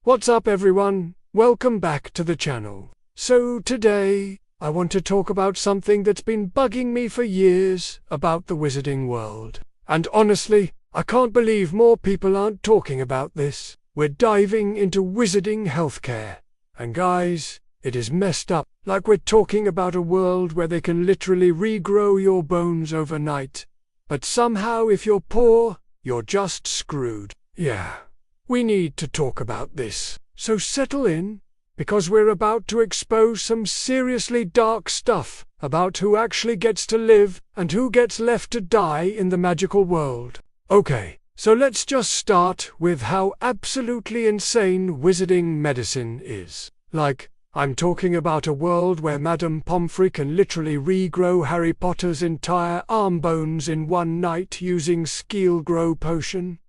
What's up everyone? Welcome back to the channel. So today, I want to talk about something that's been bugging me for years about the wizarding world. And honestly, I can't believe more people aren't talking about this. We're diving into wizarding healthcare. And guys, it is messed up. Like we're talking about a world where they can literally regrow your bones overnight. But somehow if you're poor, you're just screwed. Yeah. We need to talk about this, so settle in, because we're about to expose some seriously dark stuff about who actually gets to live and who gets left to die in the magical world. Okay, so let's just start with how absolutely insane wizarding medicine is. Like, I'm talking about a world where Madame Pomfrey can literally regrow Harry Potter's entire arm bones in one night using Skele-Gro potion.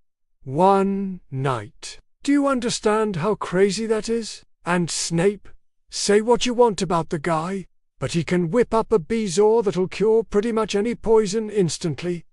One night. Do you understand how crazy that is? And Snape? Say what you want about the guy, but he can whip up a bezoar that'll cure pretty much any poison instantly.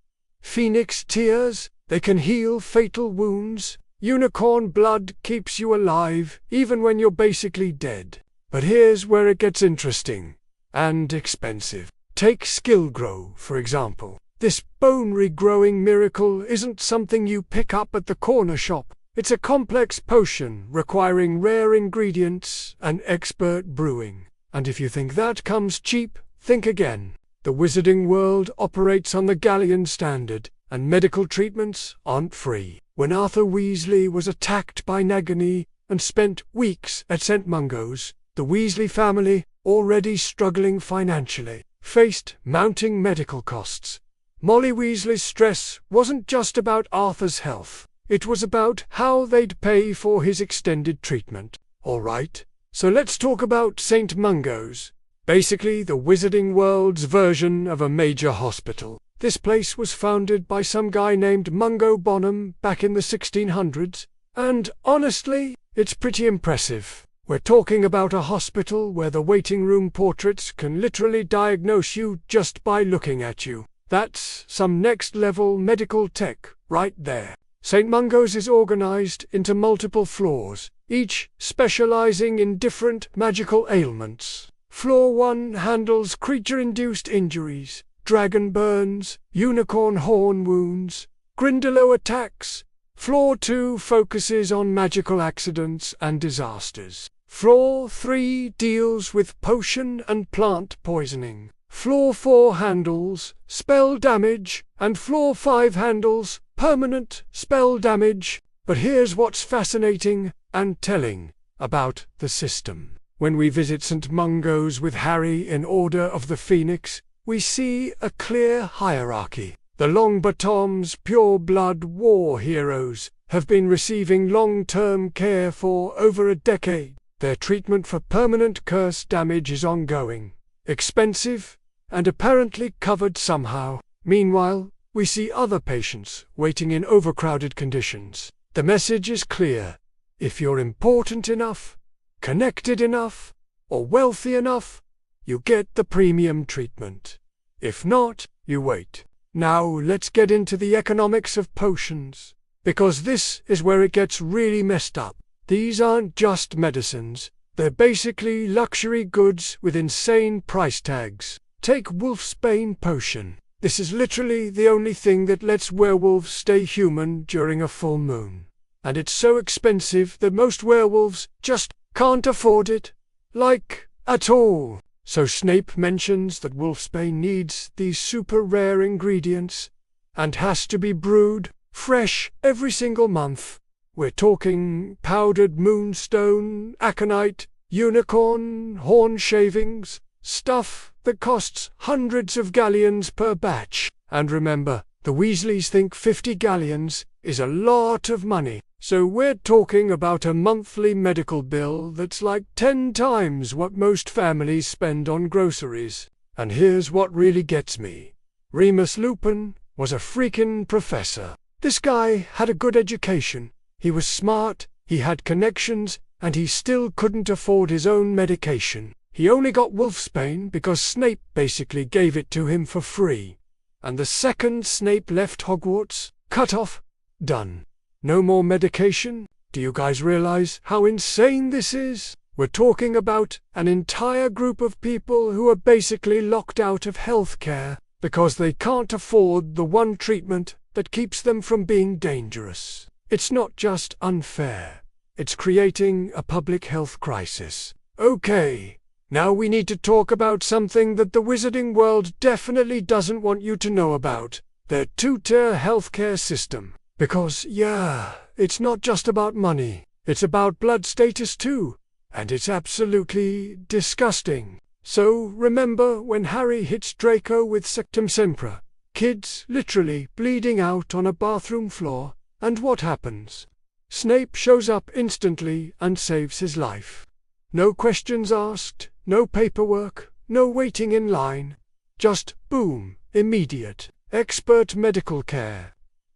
Phoenix tears, they can heal fatal wounds. Unicorn blood keeps you alive, even when you're basically dead. But here's where it gets interesting. And expensive. Take Skele-Gro, for example. This bone regrowing miracle isn't something you pick up at the corner shop. It's a complex potion requiring rare ingredients and expert brewing. And if you think that comes cheap, think again. The wizarding world operates on the Galleon standard, and medical treatments aren't free. When Arthur Weasley was attacked by Nagini and spent weeks at St. Mungo's, the Weasley family, already struggling financially, faced mounting medical costs. Molly Weasley's stress wasn't just about Arthur's health. It was about how they'd pay for his extended treatment. Alright, so let's talk about St. Mungo's. Basically the wizarding world's version of a major hospital. This place was founded by some guy named Mungo Bonham back in the 1600s. And honestly, it's pretty impressive. We're talking about a hospital where the waiting room portraits can literally diagnose you just by looking at you. That's some next-level medical tech right there. St. Mungo's is organized into multiple floors, each specializing in different magical ailments. Floor 1 handles creature-induced injuries, dragon burns, unicorn horn wounds, Grindylow attacks. Floor 2 focuses on magical accidents and disasters. Floor 3 deals with potion and plant poisoning. Floor 4 handles spell damage, and Floor 5 handles permanent spell damage. But here's what's fascinating and telling about the system. When we visit St. Mungo's with Harry in Order of the Phoenix, we see a clear hierarchy. The Longbottoms' pure-blood war heroes have been receiving long-term care for over a decade. Their treatment for permanent curse damage is ongoing, expensive, and apparently covered somehow. Meanwhile, we see other patients waiting in overcrowded conditions. The message is clear. If you're important enough, connected enough, or wealthy enough, you get the premium treatment. If not, you wait. Now let's get into the economics of potions, because this is where it gets really messed up. These aren't just medicines, they're basically luxury goods with insane price tags. Take Wolfsbane Potion. This is literally the only thing that lets werewolves stay human during a full moon. And it's so expensive that most werewolves just can't afford it. Like, at all. So Snape mentions that Wolfsbane needs these super rare ingredients, and has to be brewed fresh every single month. We're talking powdered moonstone, aconite, unicorn, horn shavings, stuff that costs hundreds of galleons per batch. And remember, the Weasleys think 50 galleons is a lot of money. So we're talking about a monthly medical bill that's like 10 times what most families spend on groceries. And here's what really gets me. Remus Lupin was a freaking professor. This guy had a good education. He was smart, he had connections, and he still couldn't afford his own medication. He only got Wolfsbane because Snape basically gave it to him for free. And the second Snape left Hogwarts, cut off, done. No more medication, Do you guys realize how insane this is? We're talking about an entire group of people who are basically locked out of healthcare because they can't afford the one treatment that keeps them from being dangerous. It's not just unfair. It's creating a public health crisis. Okay, now we need to talk about something that the wizarding world definitely doesn't want you to know about. Their two-tier healthcare system. Because, yeah, it's not just about money. It's about blood status too. And it's absolutely disgusting. So, remember when Harry hits Draco with Sectum Sempra? Kids literally bleeding out on a bathroom floor. And what happens? Snape shows up instantly and saves his life. No questions asked, no paperwork, no waiting in line. Just boom, immediate, expert medical care.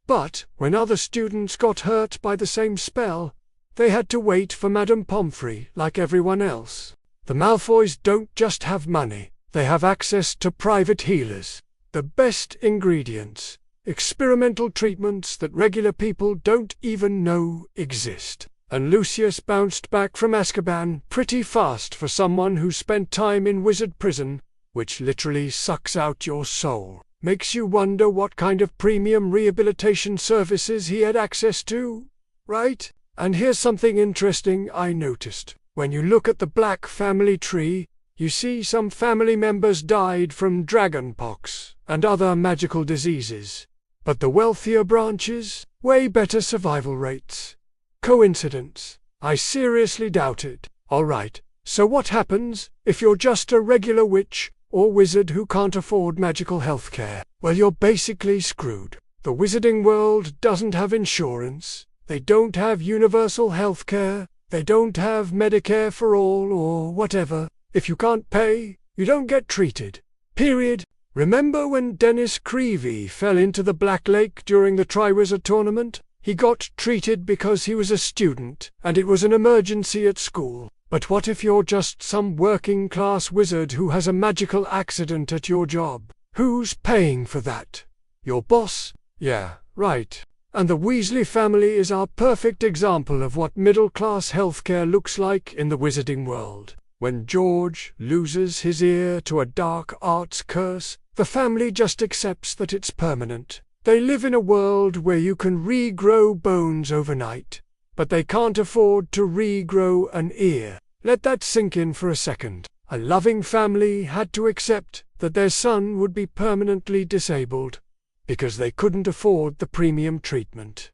But when other students got hurt by the same spell, they had to wait for Madame Pomfrey like everyone else. The Malfoys don't just have money, they have access to private healers. The best ingredients. Experimental treatments that regular people don't even know exist. And Lucius bounced back from Azkaban pretty fast for someone who spent time in wizard prison, which literally sucks out your soul. Makes you wonder what kind of premium rehabilitation services he had access to, right? And here's something interesting I noticed. When you look at the Black family tree, you see some family members died from dragonpox and other magical diseases. But the wealthier branches, way better survival rates. Coincidence? I seriously doubt it. Alright, so what happens if you're just a regular witch or wizard who can't afford magical healthcare? Well, you're basically screwed. The wizarding world doesn't have insurance, they don't have universal healthcare, they don't have Medicare for all or whatever. If you can't pay, you don't get treated. Period. Remember when Dennis Creevy fell into the Black Lake during the Triwizard Tournament? He got treated because he was a student, and it was an emergency at school. But what if you're just some working-class wizard who has a magical accident at your job? Who's paying for that? Your boss? Yeah, right. And the Weasley family is our perfect example of what middle-class healthcare looks like in the wizarding world. When George loses his ear to a dark arts curse, the family just accepts that it's permanent. They live in a world where you can regrow bones overnight, but they can't afford to regrow an ear. Let that sink in for a second. A loving family had to accept that their son would be permanently disabled because they couldn't afford the premium treatment.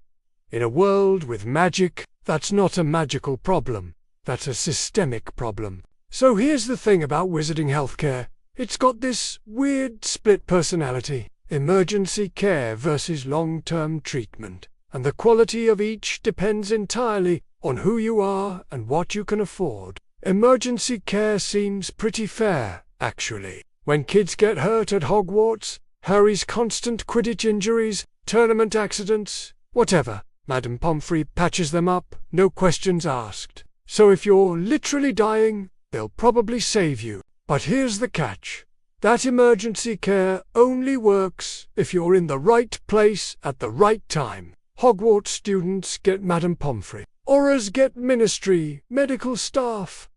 In a world with magic, that's not a magical problem. That's a systemic problem. So here's the thing about wizarding healthcare. It's got this weird split personality. Emergency care versus long-term treatment. And the quality of each depends entirely on who you are and what you can afford. Emergency care seems pretty fair, actually. When kids get hurt at Hogwarts, Harry's constant Quidditch injuries, tournament accidents, whatever, Madame Pomfrey patches them up, no questions asked. So if you're literally dying, they'll probably save you. But here's the catch. That emergency care only works if you're in the right place at the right time. Hogwarts students get Madame Pomfrey. Aurors get ministry, medical staff.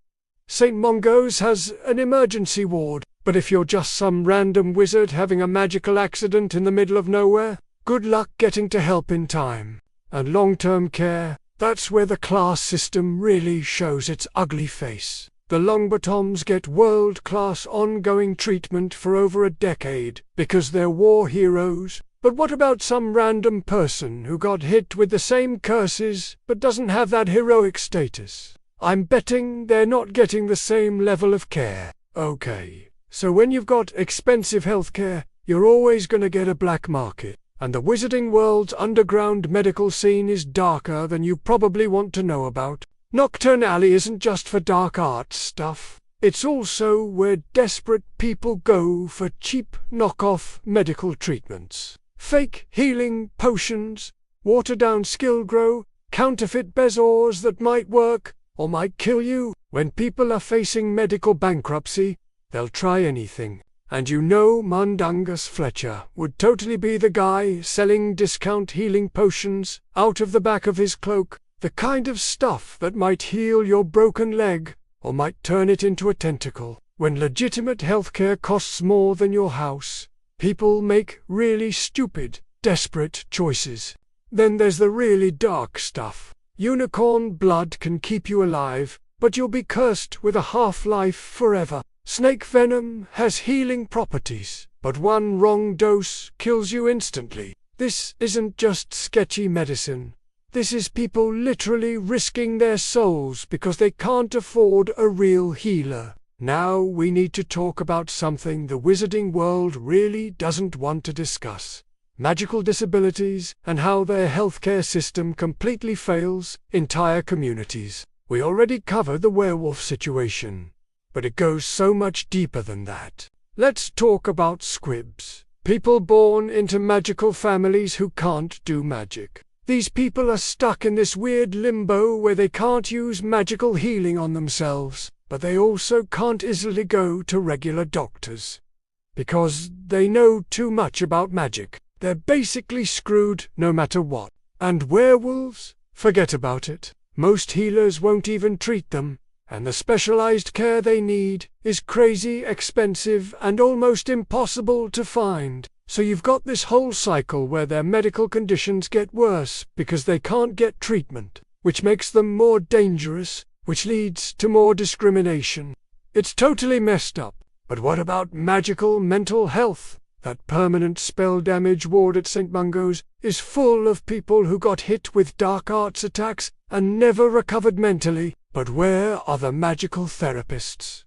St. Mungo's has an emergency ward. But if you're just some random wizard having a magical accident in the middle of nowhere, good luck getting to help in time. And long-term care, that's where the class system really shows its ugly face. The Longbottoms get world-class ongoing treatment for over a decade because they're war heroes. But what about some random person who got hit with the same curses but doesn't have that heroic status? I'm betting they're not getting the same level of care. Okay, so when you've got expensive healthcare, you're always going to get a black market. And the wizarding world's underground medical scene is darker than you probably want to know about. Nocturne Alley isn't just for dark arts stuff. It's also where desperate people go for cheap knockoff medical treatments. Fake healing potions, watered-down Skele-Gro, counterfeit bezoars that might work or might kill you. When people are facing medical bankruptcy, they'll try anything. And you know Mundungus Fletcher would totally be the guy selling discount healing potions out of the back of his cloak. The kind of stuff that might heal your broken leg, or might turn it into a tentacle. When legitimate healthcare costs more than your house, people make really stupid, desperate choices. Then there's the really dark stuff. Unicorn blood can keep you alive, but you'll be cursed with a half-life forever. Snake venom has healing properties, but one wrong dose kills you instantly. This isn't just sketchy medicine. This is people literally risking their souls because they can't afford a real healer. Now we need to talk about something the wizarding world really doesn't want to discuss. Magical disabilities and how their healthcare system completely fails entire communities. We already covered the werewolf situation, but it goes so much deeper than that. Let's talk about squibs. People born into magical families who can't do magic. These people are stuck in this weird limbo where they can't use magical healing on themselves, but they also can't easily go to regular doctors. Because they know too much about magic. They're basically screwed no matter what. And werewolves? Forget about it. Most healers won't even treat them, and the specialized care they need is crazy expensive and almost impossible to find. So you've got this whole cycle where their medical conditions get worse because they can't get treatment, which makes them more dangerous, which leads to more discrimination. It's totally messed up. But what about magical mental health? That permanent spell damage ward at St. Mungo's is full of people who got hit with dark arts attacks and never recovered mentally. But where are the magical therapists?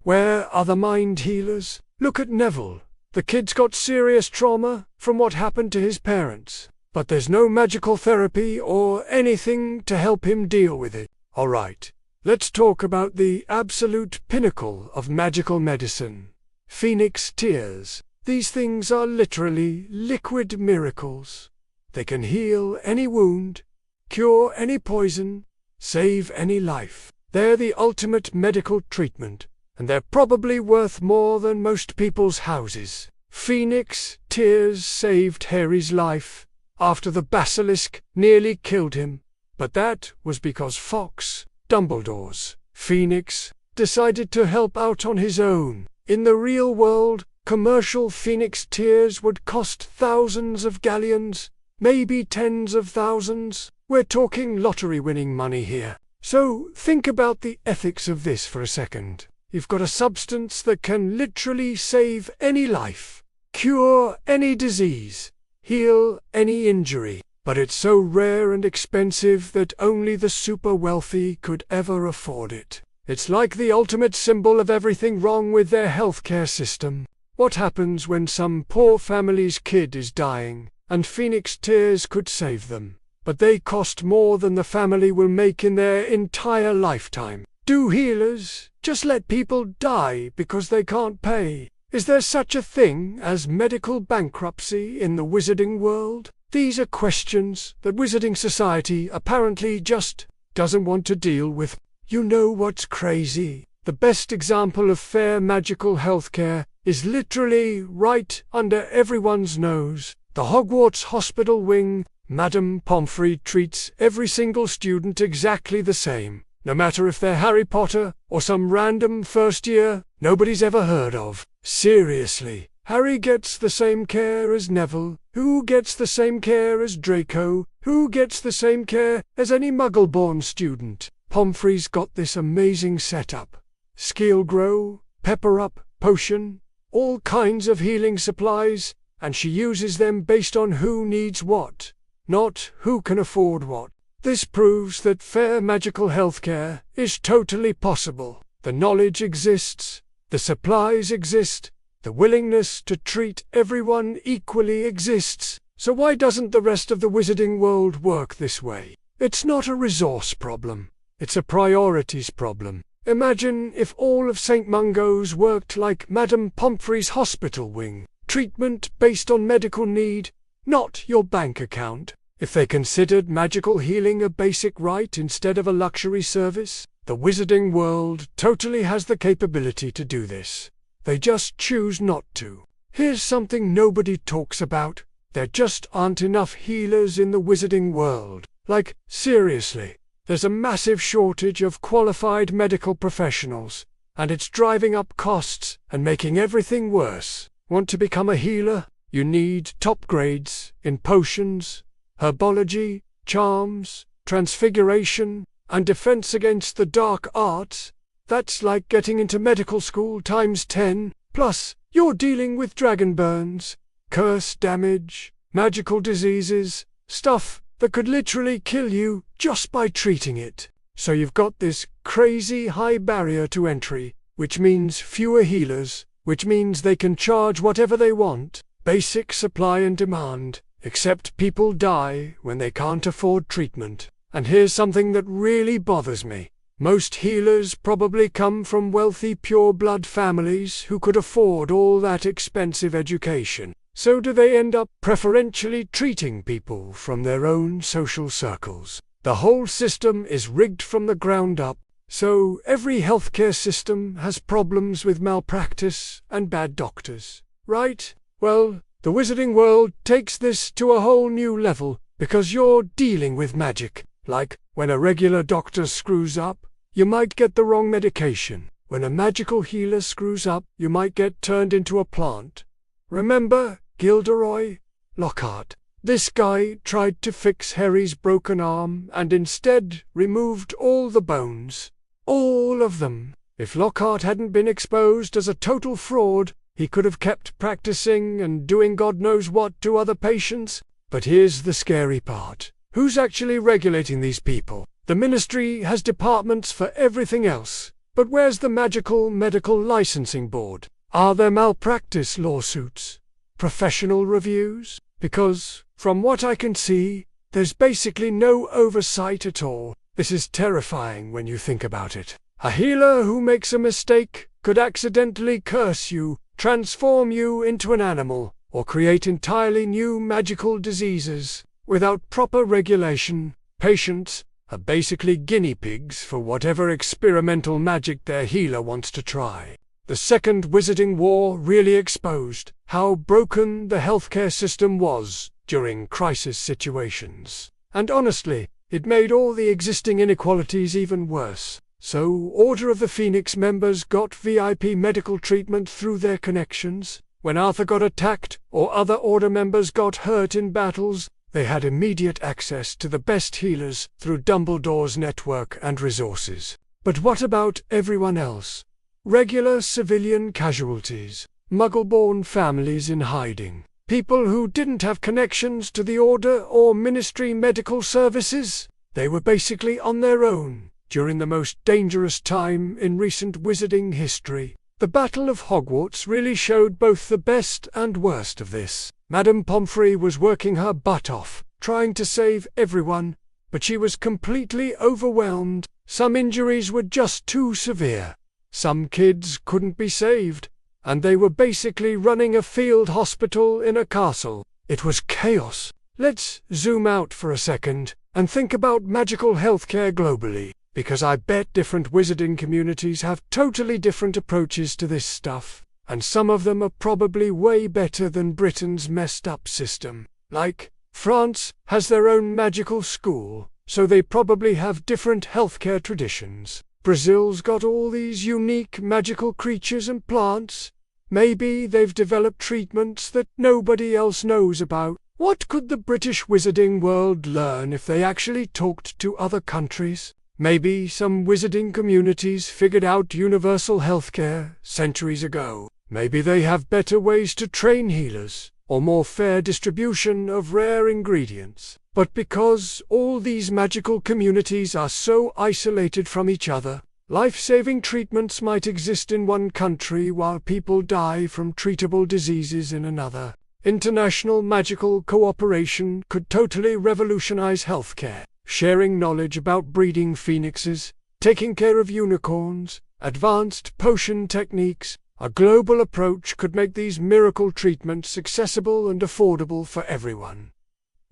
Where are the mind healers? Look at Neville. The kid's got serious trauma from what happened to his parents, but there's no magical therapy or anything to help him deal with it. All right, let's talk about the absolute pinnacle of magical medicine. Phoenix tears. These things are literally liquid miracles. They can heal any wound, cure any poison, save any life. They're the ultimate medical treatment, and they're probably worth more than most people's houses. Phoenix tears saved Harry's life after the basilisk nearly killed him, but that was because Fox, Dumbledore's Phoenix, decided to help out on his own. In the real world, commercial Phoenix tears would cost thousands of galleons, maybe tens of thousands. We're talking lottery-winning money here. So think about the ethics of this for a second. You've got a substance that can literally save any life, cure any disease, heal any injury, but it's so rare and expensive that only the super wealthy could ever afford it. It's like the ultimate symbol of everything wrong with their healthcare system. What happens when some poor family's kid is dying, and Phoenix tears could save them, but they cost more than the family will make in their entire lifetime? Do healers just let people die because they can't pay? Is there such a thing as medical bankruptcy in the wizarding world? These are questions that wizarding society apparently just doesn't want to deal with. You know what's crazy? The best example of fair magical healthcare is literally right under everyone's nose. The Hogwarts hospital wing. Madame Pomfrey treats every single student exactly the same, no matter if they're Harry Potter or some random first year nobody's ever heard of. Seriously, Harry gets the same care as Neville, who gets the same care as Draco, who gets the same care as any Muggle-born student. Pomfrey's got this amazing setup. Skele-Gro, Pepper-Up, Potion, all kinds of healing supplies, and she uses them based on who needs what, not who can afford what. This proves that fair magical healthcare is totally possible. The knowledge exists, the supplies exist, the willingness to treat everyone equally exists. So why doesn't the rest of the wizarding world work this way? It's not a resource problem. It's a priorities problem. Imagine if all of St. Mungo's worked like Madame Pomfrey's hospital wing. Treatment based on medical need, not your bank account. If they considered magical healing a basic right instead of a luxury service, the wizarding world totally has the capability to do this. They just choose not to. Here's something nobody talks about. There just aren't enough healers in the wizarding world. Like, seriously, there's a massive shortage of qualified medical professionals, and it's driving up costs and making everything worse. Want to become a healer? You need top grades in potions, herbology, charms, transfiguration, and defense against the dark arts. That's like getting into medical school times 10, plus you're dealing with dragon burns, curse damage, magical diseases, stuff that could literally kill you just by treating it. So you've got this crazy high barrier to entry, which means fewer healers, which means they can charge whatever they want, basic supply and demand, except people die when they can't afford treatment. And here's something that really bothers me. Most healers probably come from wealthy pure-blood families who could afford all that expensive education. So do they end up preferentially treating people from their own social circles? The whole system is rigged from the ground up, so every healthcare system has problems with malpractice and bad doctors, right? Well, the wizarding world takes this to a whole new level because you're dealing with magic. Like, when a regular doctor screws up, you might get the wrong medication. When a magical healer screws up, you might get turned into a plant. Remember Gilderoy Lockhart? This guy tried to fix Harry's broken arm and instead removed all the bones. All of them. If Lockhart hadn't been exposed as a total fraud, he could have kept practicing and doing God knows what to other patients. But here's the scary part. Who's actually regulating these people? The ministry has departments for everything else. But where's the magical medical licensing board? Are there malpractice lawsuits? Professional reviews? Because, from what I can see, there's basically no oversight at all. This is terrifying when you think about it. A healer who makes a mistake could accidentally curse you, transform you into an animal, or create entirely new magical diseases. Without proper regulation, patients are basically guinea pigs for whatever experimental magic their healer wants to try. The Second Wizarding War really exposed how broken the healthcare system was during crisis situations. And honestly, it made all the existing inequalities even worse. So, Order of the Phoenix members got VIP medical treatment through their connections. When Arthur got attacked or other Order members got hurt in battles, they had immediate access to the best healers through Dumbledore's network and resources. But what about everyone else? Regular civilian casualties, Muggle-born families in hiding, people who didn't have connections to the Order or Ministry medical services? They were basically on their own during the most dangerous time in recent wizarding history. The Battle of Hogwarts really showed both the best and worst of this. Madame Pomfrey was working her butt off, trying to save everyone, but she was completely overwhelmed. Some injuries were just too severe. Some kids couldn't be saved, and they were basically running a field hospital in a castle. It was chaos. Let's zoom out for a second and think about magical healthcare globally, because I bet different wizarding communities have totally different approaches to this stuff. And some of them are probably way better than Britain's messed up system. Like, France has their own magical school, so they probably have different healthcare traditions. Brazil's got all these unique magical creatures and plants. Maybe they've developed treatments that nobody else knows about. What could the British wizarding world learn if they actually talked to other countries? Maybe some wizarding communities figured out universal healthcare centuries ago. Maybe they have better ways to train healers, or more fair distribution of rare ingredients. But because all these magical communities are so isolated from each other, life-saving treatments might exist in one country while people die from treatable diseases in another. International magical cooperation could totally revolutionize healthcare. Sharing knowledge about breeding phoenixes, taking care of unicorns, advanced potion techniques. A global approach could make these miracle treatments accessible and affordable for everyone.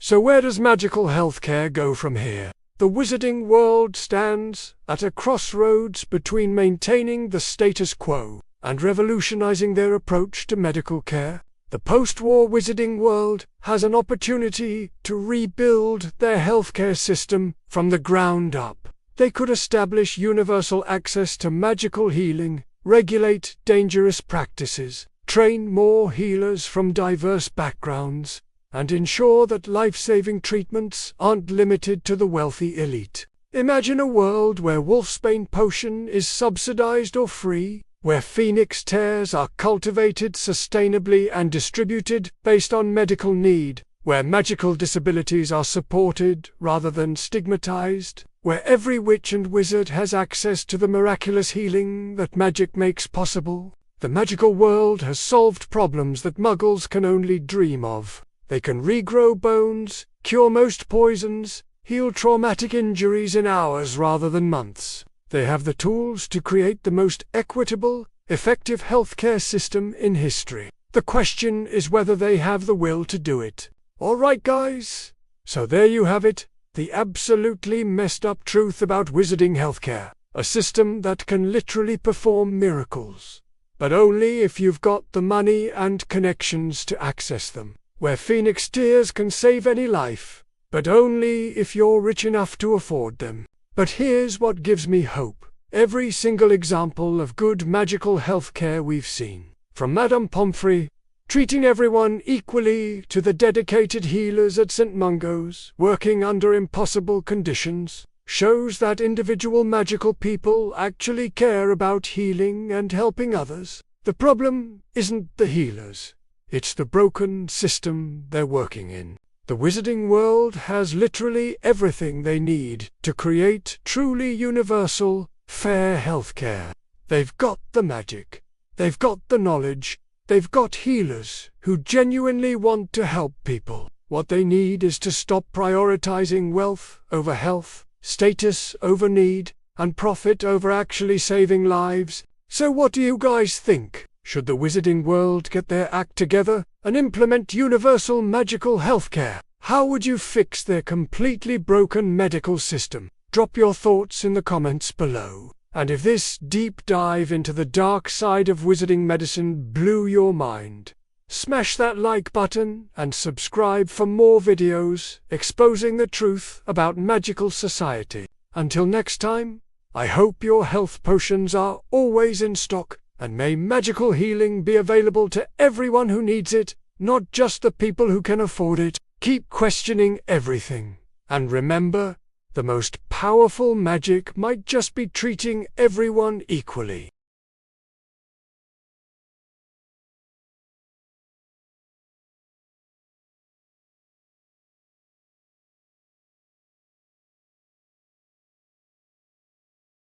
So where does magical healthcare go from here? The wizarding world stands at a crossroads between maintaining the status quo and revolutionizing their approach to medical care. The post-war wizarding world has an opportunity to rebuild their healthcare system from the ground up. They could establish universal access to magical healing, regulate dangerous practices, train more healers from diverse backgrounds, and ensure that life-saving treatments aren't limited to the wealthy elite. Imagine a world where Wolfsbane Potion is subsidized or free, where phoenix tears are cultivated sustainably and distributed based on medical need, where magical disabilities are supported rather than stigmatized, where every witch and wizard has access to the miraculous healing that magic makes possible. The magical world has solved problems that muggles can only dream of. They can regrow bones, cure most poisons, heal traumatic injuries in hours rather than months. They have the tools to create the most equitable, effective healthcare system in history. The question is whether they have the will to do it. Alright guys, so there you have it, the absolutely messed up truth about wizarding healthcare. A system that can literally perform miracles. But only if you've got the money and connections to access them. Where phoenix tears can save any life, but only if you're rich enough to afford them. But here's what gives me hope. Every single example of good magical healthcare we've seen, from Madame Pomfrey, treating everyone equally, to the dedicated healers at St. Mungo's, working under impossible conditions, shows that individual magical people actually care about healing and helping others. The problem isn't the healers, it's the broken system they're working in. The wizarding world has literally everything they need to create truly universal, fair healthcare. They've got the magic, they've got the knowledge, they've got healers who genuinely want to help people. What they need is to stop prioritizing wealth over health, status over need, and profit over actually saving lives. So what do you guys think? Should the wizarding world get their act together and implement universal magical healthcare? How would you fix their completely broken medical system? Drop your thoughts in the comments below. And if this deep dive into the dark side of wizarding medicine blew your mind, smash that like button and subscribe for more videos exposing the truth about magical society. Until next time, I hope your health potions are always in stock, and may magical healing be available to everyone who needs it, not just the people who can afford it. Keep questioning everything, and remember, the most powerful magic might just be treating everyone equally.